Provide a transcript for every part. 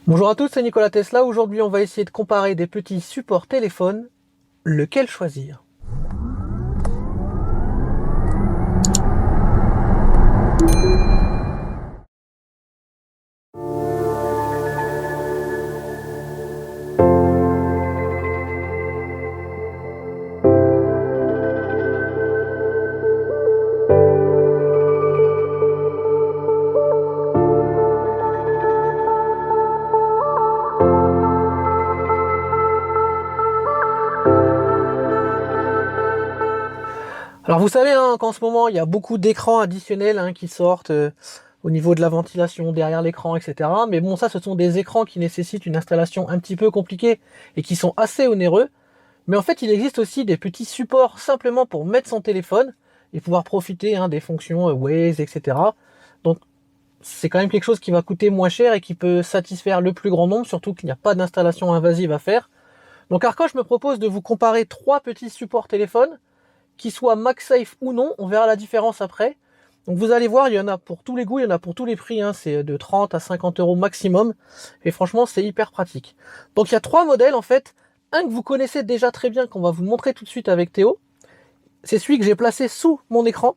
Bonjour à tous, c'est Nicolas Tesla. Aujourd'hui, on va essayer de comparer des petits supports téléphones. Lequel choisir? Alors vous savez qu'en ce moment, il y a beaucoup d'écrans additionnels qui sortent au niveau de la ventilation, derrière l'écran, etc. Mais bon, ça, ce sont des écrans qui nécessitent une installation un petit peu compliquée et qui sont assez onéreux. Mais en fait, il existe aussi des petits supports simplement pour mettre son téléphone et pouvoir profiter des fonctions Waze, etc. Donc c'est quand même quelque chose qui va coûter moins cher et qui peut satisfaire le plus grand nombre, surtout qu'il n'y a pas d'installation invasive à faire. Donc Arco, je me propose de vous comparer trois petits supports téléphone, qui soient MagSafe ou non, on verra la différence après. Donc vous allez voir, il y en a pour tous les goûts, il y en a pour tous les prix, c'est de 30 à 50 euros maximum, et franchement c'est hyper pratique. Donc il y a trois modèles en fait, un que vous connaissez déjà très bien, qu'on va vous montrer tout de suite avec Théo, c'est celui que j'ai placé sous mon écran.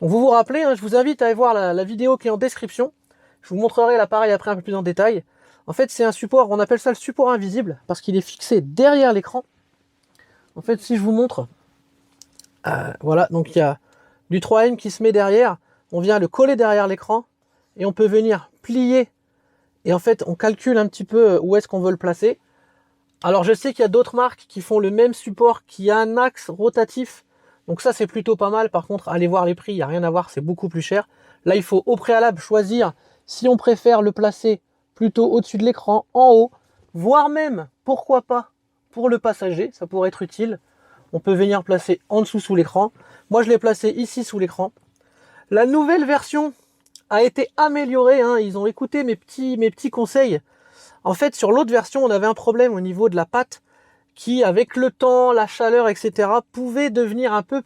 Donc vous vous rappelez, je vous invite à aller voir la vidéo qui est en description, je vous montrerai l'appareil après un peu plus en détail. En fait c'est un support, on appelle ça le support invisible, parce qu'il est fixé derrière l'écran. En fait si je vous montre, voilà, donc il y a du 3M qui se met derrière, on vient le coller derrière l'écran, et on peut venir plier, et en fait on calcule un petit peu où est-ce qu'on veut le placer. Alors je sais qu'il y a d'autres marques qui font le même support, qui a un axe rotatif, donc ça c'est plutôt pas mal. Par contre allez voir les prix, il n'y a rien à voir, c'est beaucoup plus cher. Là il faut au préalable choisir si on préfère le placer plutôt au-dessus de l'écran, en haut, voire même, pourquoi pas, pour le passager, ça pourrait être utile. On peut venir placer en dessous sous l'écran. Moi je l'ai placé ici sous l'écran. La nouvelle version a été améliorée, ils ont écouté mes petits conseils. En fait sur l'autre version on avait un problème au niveau de la patte, qui avec le temps, la chaleur, etc. pouvait devenir un peu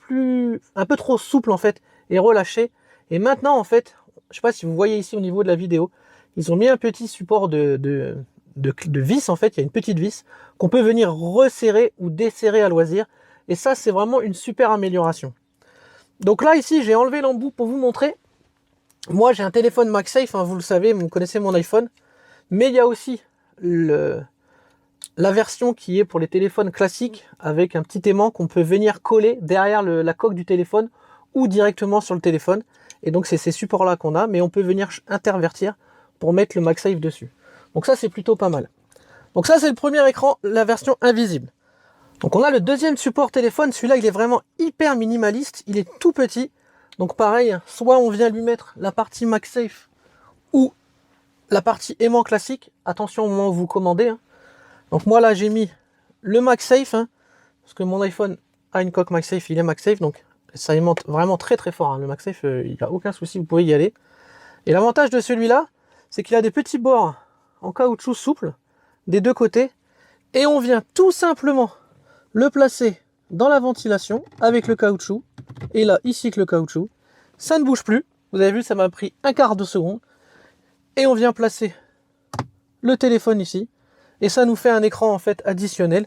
trop souple en fait, et relâché. Et maintenant en fait, je sais pas si vous voyez ici au niveau de la vidéo, ils ont mis un petit support de vis en fait, il y a une petite vis qu'on peut venir resserrer ou desserrer à loisir. Et ça c'est vraiment une super amélioration. Donc là ici j'ai enlevé l'embout pour vous montrer. Moi j'ai un téléphone MagSafe, vous le savez, vous connaissez mon iPhone. Mais il y a aussi la version qui est pour les téléphones classiques, avec un petit aimant qu'on peut venir coller derrière la coque du téléphone ou directement sur le téléphone. Et donc c'est ces supports là qu'on a, mais on peut venir intervertir pour mettre le MagSafe dessus. Donc ça c'est plutôt pas mal. Donc ça c'est le premier écran, la version invisible. Donc on a le deuxième support téléphone, celui-là il est vraiment hyper minimaliste, il est tout petit. Donc pareil, soit on vient lui mettre la partie MagSafe ou la partie aimant classique. Attention au moment où vous commandez. Donc moi là j'ai mis le MagSafe, parce que mon iPhone a une coque MagSafe, il est MagSafe, donc ça aimante vraiment très très fort. Le MagSafe, il n'y a aucun souci, vous pouvez y aller. Et l'avantage de celui-là, c'est qu'il a des petits bords en caoutchouc souple des deux côtés, et on vient tout simplement le placer dans la ventilation avec le caoutchouc, et là ici avec le caoutchouc, ça ne bouge plus. Vous avez vu, ça m'a pris un quart de seconde, et on vient placer le téléphone ici, et ça nous fait un écran en fait additionnel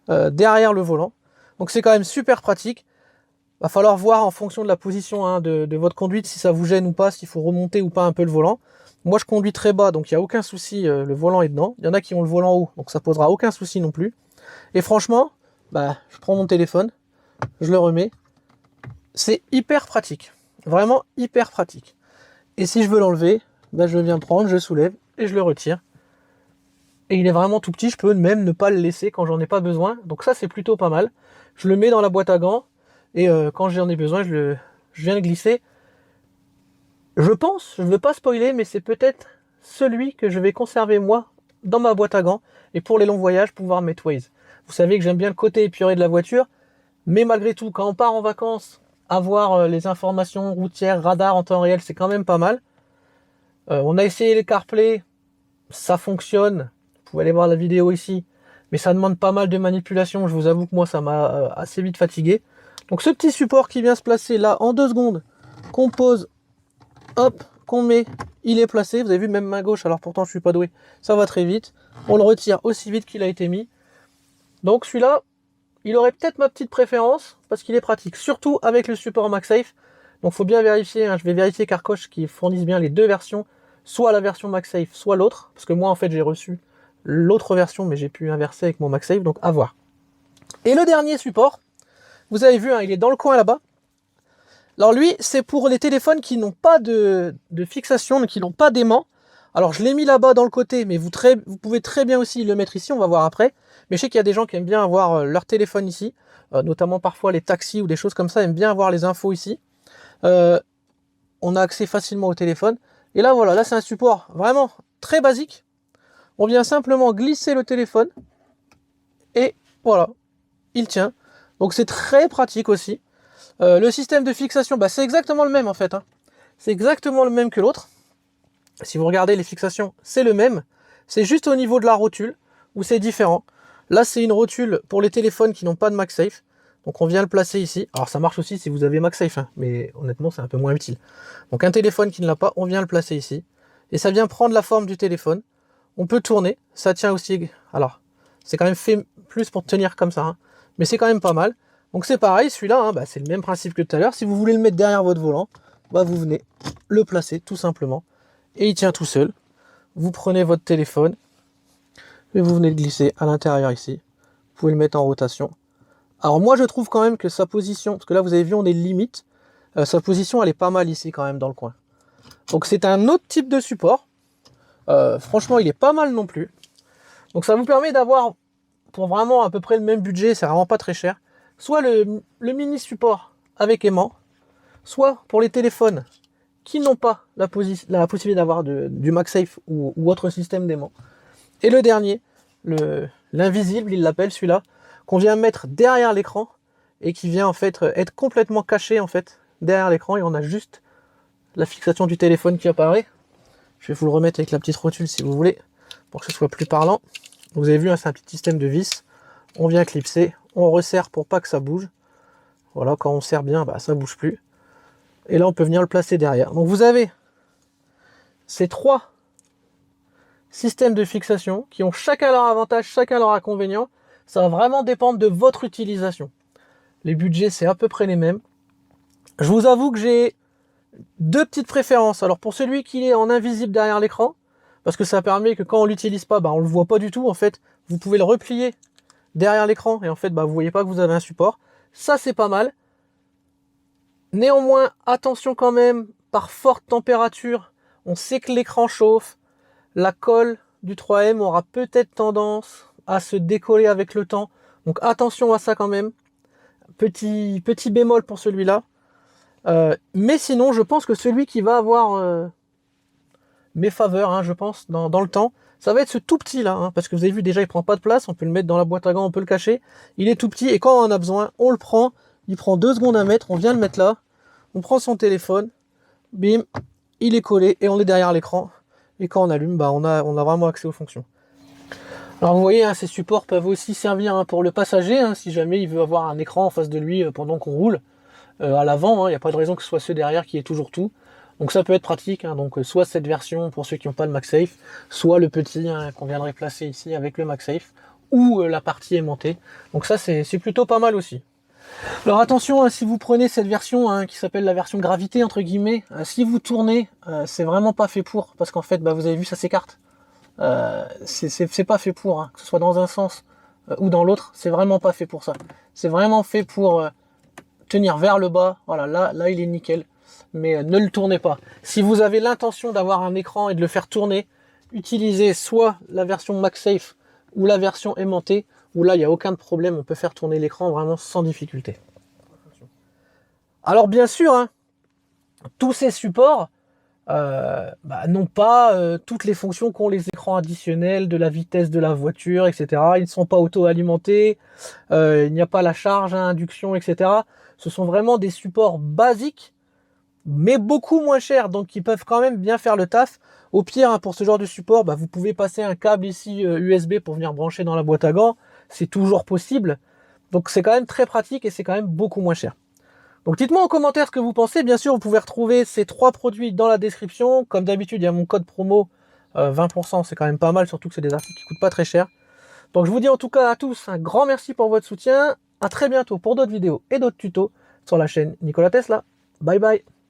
derrière le volant. Donc c'est quand même super pratique. Va falloir voir en fonction de la position de votre conduite si ça vous gêne ou pas, s'il faut remonter ou pas un peu le volant. Moi je conduis très bas, donc il n'y a aucun souci, le volant est dedans. Il y en a qui ont le volant haut, donc ça posera aucun souci non plus. Et franchement, je prends mon téléphone, je le remets. C'est hyper pratique, vraiment hyper pratique. Et si je veux l'enlever, je viens prendre, je soulève et je le retire. Et il est vraiment tout petit, je peux même ne pas le laisser quand j'en ai pas besoin. Donc ça c'est plutôt pas mal. Je le mets dans la boîte à gants, et quand j'en ai besoin, je viens le glisser. Je pense, je ne veux pas spoiler, mais c'est peut-être celui que je vais conserver moi dans ma boîte à gants, et pour les longs voyages, pouvoir mettre Waze. Vous savez que j'aime bien le côté épuré de la voiture, mais malgré tout, quand on part en vacances, avoir les informations routières, radar en temps réel, c'est quand même pas mal. On a essayé les CarPlay, ça fonctionne. Vous pouvez aller voir la vidéo ici, mais ça demande pas mal de manipulation. Je vous avoue que moi ça m'a assez vite fatigué. Donc ce petit support qui vient se placer là en 2 secondes, qu'on pose, hop, qu'on met, il est placé. Vous avez vu, même main gauche, alors pourtant je suis pas doué, ça va très vite. On le retire aussi vite qu'il a été mis. Donc celui-là, il aurait peut-être ma petite préférence parce qu'il est pratique, surtout avec le support MagSafe. Donc faut bien vérifier, hein, je vais vérifier qu'Arcoche qui fournisse bien les deux versions, soit la version MagSafe, soit l'autre, parce que moi en fait j'ai reçu l'autre version, mais j'ai pu inverser avec mon MagSafe, donc à voir. Et le dernier support, vous avez vu, hein, il est dans le coin là-bas. Alors lui, c'est pour les téléphones qui n'ont pas de fixation, mais qui n'ont pas d'aimant. Alors je l'ai mis là-bas dans le côté, mais vous pouvez très bien aussi le mettre ici, on va voir après. Mais je sais qu'il y a des gens qui aiment bien avoir leur téléphone ici, notamment parfois les taxis ou des choses comme ça, aiment bien avoir les infos ici. On a accès facilement au téléphone. Et là voilà, là c'est un support vraiment très basique. On vient simplement glisser le téléphone et voilà, il tient. Donc c'est très pratique aussi. Le système de fixation, bah, c'est exactement le même en fait. Hein. C'est exactement le même que l'autre. Si vous regardez les fixations, c'est le même. C'est juste au niveau de la rotule où c'est différent. Là, c'est une rotule pour les téléphones qui n'ont pas de MagSafe. Donc on vient le placer ici. Alors ça marche aussi si vous avez MagSafe, hein, mais honnêtement, c'est un peu moins utile. Donc un téléphone qui ne l'a pas, on vient le placer ici. Et ça vient prendre la forme du téléphone. On peut tourner. Ça tient aussi... Alors, c'est quand même fait plus pour tenir comme ça. Hein, mais c'est quand même pas mal. Donc c'est pareil, celui-là, hein, bah, c'est le même principe que tout à l'heure. Si vous voulez le mettre derrière votre volant, bah, vous venez le placer tout simplement. Et il tient tout seul. Vous prenez votre téléphone et vous venez le glisser à l'intérieur ici. Vous pouvez le mettre en rotation. Alors moi je trouve quand même que sa position, parce que là vous avez vu on est limite, sa position elle est pas mal ici quand même dans le coin. Donc c'est un autre type de support. Franchement il est pas mal non plus. Donc ça vous permet d'avoir, pour vraiment à peu près le même budget, c'est vraiment pas très cher, soit le mini support avec aimant, soit pour les téléphones qui n'ont pas la possibilité d'avoir du MagSafe ou autre système d'aimant. Et le dernier, l'invisible, il l'appelle celui-là, qu'on vient mettre derrière l'écran et qui vient en fait être complètement caché en fait derrière l'écran et on a juste la fixation du téléphone qui apparaît. Je vais vous le remettre avec la petite rotule si vous voulez pour que ce soit plus parlant. Vous avez vu, hein, c'est un petit système de vis. On vient clipser, on resserre pour pas que ça bouge. Voilà, quand on serre bien, bah, ça bouge plus. Et là, on peut venir le placer derrière. Donc vous avez ces trois systèmes de fixation qui ont chacun leur avantage, chacun leur inconvénient. Ça va vraiment dépendre de votre utilisation. Les budgets, c'est à peu près les mêmes. Je vous avoue que j'ai deux petites préférences. Alors pour celui qui est en invisible derrière l'écran, parce que ça permet que quand on l'utilise pas, bah, on le voit pas du tout. En fait, vous pouvez le replier derrière l'écran et en fait, bah, vous voyez pas que vous avez un support. Ça, c'est pas mal. Néanmoins, attention quand même, par forte température, on sait que l'écran chauffe. La colle du 3M aura peut-être tendance à se décoller avec le temps. Donc attention à ça quand même. Petit bémol pour celui-là. Mais sinon, je pense que celui qui va avoir mes faveurs, hein, je pense, dans le temps, ça va être ce tout petit là. Hein, parce que vous avez vu, déjà, il prend pas de place. On peut le mettre dans la boîte à gants, on peut le cacher. Il est tout petit et quand on en a besoin, on le prend. Il prend 2 secondes à mettre. On vient le mettre là. On prend son téléphone. Bim. Il est collé et on est derrière l'écran. Et quand on allume, bah, on a vraiment accès aux fonctions. Alors vous voyez, hein, ces supports peuvent aussi servir, hein, pour le passager, hein, si jamais il veut avoir un écran en face de lui pendant qu'on roule. À l'avant, il n'y a pas de raison que ce soit ceux derrière qui aient toujours tout. Donc ça peut être pratique, hein, donc soit cette version pour ceux qui n'ont pas le MagSafe, soit le petit, hein, qu'on viendrait placer ici avec le MagSafe, ou la partie aimantée. Donc ça c'est plutôt pas mal aussi. Alors attention, hein, si vous prenez cette version, hein, qui s'appelle la version gravité entre guillemets, si vous tournez, c'est vraiment pas fait pour, parce qu'en fait, bah, vous avez vu, ça s'écarte. C'est pas fait pour, hein, que ce soit dans un sens ou dans l'autre, c'est vraiment pas fait pour ça. C'est vraiment fait pour tenir vers le bas. Voilà, là il est nickel. Mais ne le tournez pas. Si vous avez l'intention d'avoir un écran et de le faire tourner, utilisez soit la version MagSafe ou la version aimantée, où là il n'y a aucun problème, on peut faire tourner l'écran vraiment sans difficulté. Alors bien sûr, hein, tous ces supports n'ont pas toutes les fonctions qu'ont les écrans additionnels, de la vitesse de la voiture, etc. Ils ne sont pas auto-alimentés, il n'y a pas la charge à induction, etc. Ce sont vraiment des supports basiques, mais beaucoup moins chers, donc qui peuvent quand même bien faire le taf. Au pire, hein, pour ce genre de support, bah, vous pouvez passer un câble ici USB pour venir brancher dans la boîte à gants, c'est toujours possible. Donc c'est quand même très pratique et c'est quand même beaucoup moins cher. Donc dites-moi en commentaire ce que vous pensez. Bien sûr, vous pouvez retrouver ces 3 produits dans la description. Comme d'habitude, il y a mon code promo 20%, c'est quand même pas mal, surtout que c'est des articles qui coûtent pas très cher. Donc je vous dis en tout cas à tous un grand merci pour votre soutien. À très bientôt pour d'autres vidéos et d'autres tutos sur la chaîne Nikola Tesla. Bye bye.